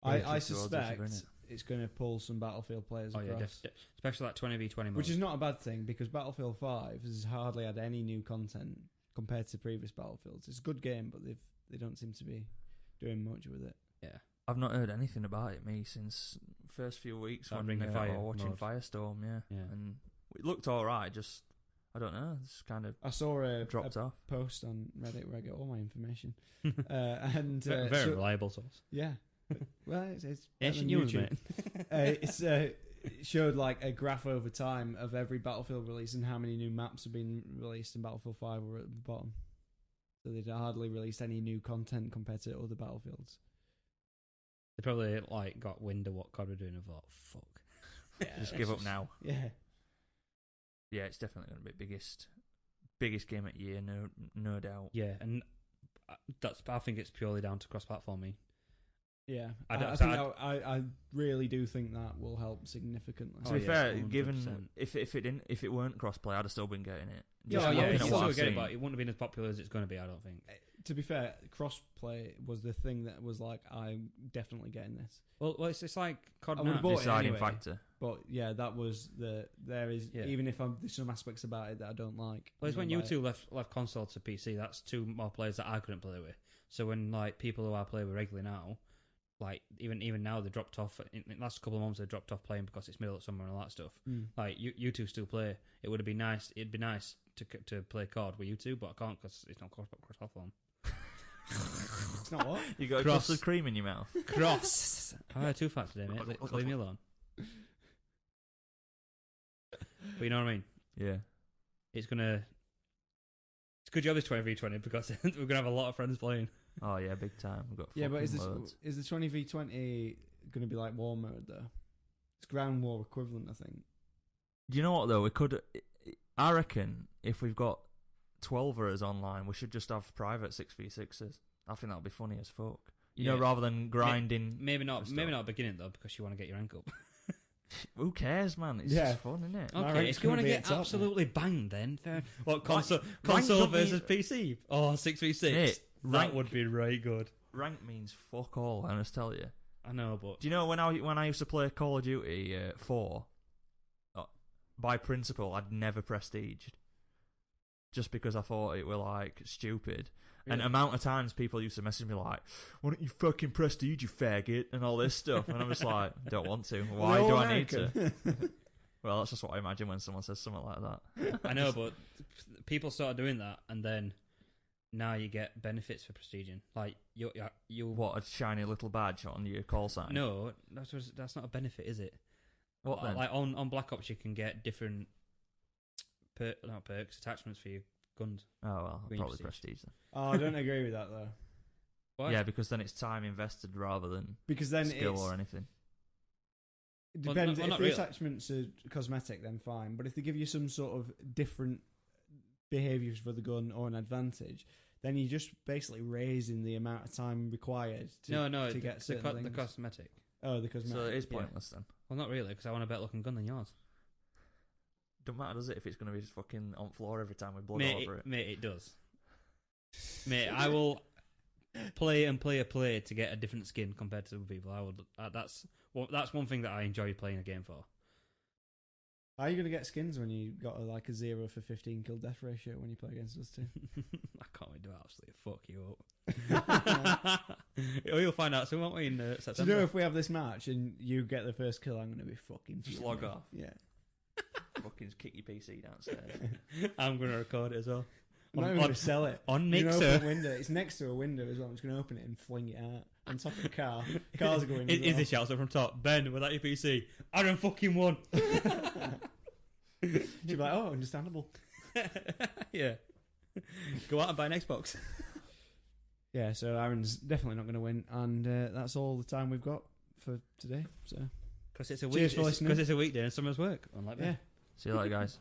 I towards each suspect other, innit? it's going to pull some Battlefield players Oh yeah, across. especially that 20v20 mode. Which is not a bad thing because Battlefield 5 has hardly had any new content compared to previous Battlefields. It's a good game, but they don't seem to be doing much with it. yeah. I've not heard anything about it, me, since first few weeks That when Ring of Fire I was watching mode. Firestorm, yeah. Yeah. And it looked alright, just, I don't know, it's kind of I saw a dropped off. post on Reddit where I get all my information. And Very reliable source. yeah. Well, it's better Ancient than news, YouTube. mate. It showed like a graph over time of every Battlefield release and how many new maps have been released, and Battlefield 5 were at the bottom. So they'd hardly released any new content compared to other Battlefields. They probably like got wind of what COD were doing and thought, fuck. Yeah, Just let's give up now. Yeah. Yeah, it's definitely going to be biggest game at year, no doubt. Yeah, and I think it's purely down to cross-platforming. Yeah, I I really do think that will help significantly. To Oh, be yeah, fair, 100%. given if it weren't crossplay, I'd have still been getting it. Yeah, Just oh, yeah, looking you at still what I've get it, seen. but it wouldn't have been as popular as it's going to be, I don't think. To be fair, crossplay was the thing that was like, I'm definitely getting this. Well, it's like COD I would've now. bought it Deciding anyway. factor. But yeah, that was there is Yeah. even if there's some aspects about it that I don't like. Well, it's I'm when gonna you buy two left console to PC, that's two more players that I couldn't play with. So when like people who I play with regularly now, like even now they dropped off. In the last couple of months they dropped off playing because it's middle of summer and all that stuff. it. Like you two still play. It would have been nice. It'd be nice to play COD with you two, but I can't because it's not cross-platform. It's not what? You got Cross. custard cream in your mouth. Cross. I had 2 facts today, mate. Leave me alone. But you know what I mean. Yeah. It's a good job it's 20v20 because we're gonna have a lot of friends playing. Oh yeah, big time. We've got Yeah, but is loads. the 20v20 going to be like war mode though? It's ground war equivalent, I think. Do you know what though? We could. I reckon if we've got 12ers online, we should just have private 6v6s. I think that would be funny as fuck. You know, rather than grinding. Maybe not. for Maybe stuff. not at the beginning though, because you want to get your rank up. Who cares, man? It's Yeah. just fun, isn't it? My Okay, rank's if you want gonna to be get at top, absolutely banged, then fair. What Rank console don't versus mean- PC? Oh, 6v6. Mate, That rank- would be right good. rank means fuck all. I must tell you. I know, but Do you know when I used to play Call of Duty 4? By principle, I'd never prestiged, just because I thought it were like stupid. And amount of times people used to message me like, "Why don't you fucking prestige, you faggot," and all this stuff, and I'm just like, don't want to. Why do I need to? Well, that's just what I imagine when someone says something like that. I know, but people started doing that, and then now you get benefits for prestiging. Like you What, a shiny little badge on your call sign? No, that's not a benefit, is it? What then? Like on Black Ops, you can get different not perks, attachments for your guns. Oh well, Green probably prestige. prestige then. Oh, I don't agree with that though. Why? Yeah, because then it's time invested rather than Because then skill it's, or anything. it depends. Well, if not the really. attachments are cosmetic, then fine. But if they give you some sort of different behaviours for the gun or an advantage, then you're just basically raising the amount of time required to get certain the things. cosmetic. Oh, the cosmetic. So it is yeah. pointless then. Well, not really, because I want a better looking gun than yours. Don't matter, does it, if it's going to be just fucking on floor every time with blood all over it? Mate, it does. Mate, I will play to get a different skin compared to other people. I would. That's one thing that I enjoy playing a game for. Are you going to get skins when you got a 0 for 15 kill death ratio when you play against us too? I can't wait to absolutely fuck you up. You'll find out soon, won't we, in September? Do you know if we have this match and you get the first kill, I'm going to be fucking Just fuming. log off. Yeah. Fucking kick your PC downstairs. I'm going to record it as well. I'm not even going to sell it. On You can open Mixer. a window. It's next to a window as well. I'm just going to open it and fling it out on top of the car. Cars are going. Is this shouts up from top? Ben, without your PC, Aaron fucking won. She'd be like, "Oh, understandable." Yeah. Go out and buy an Xbox. Yeah, so Aaron's definitely not going to win, and that's all the time we've got for today. So Because it's a Cheers for listening. Because it's a weekday and summer's work. Unlike yeah. Ben. See you later, guys.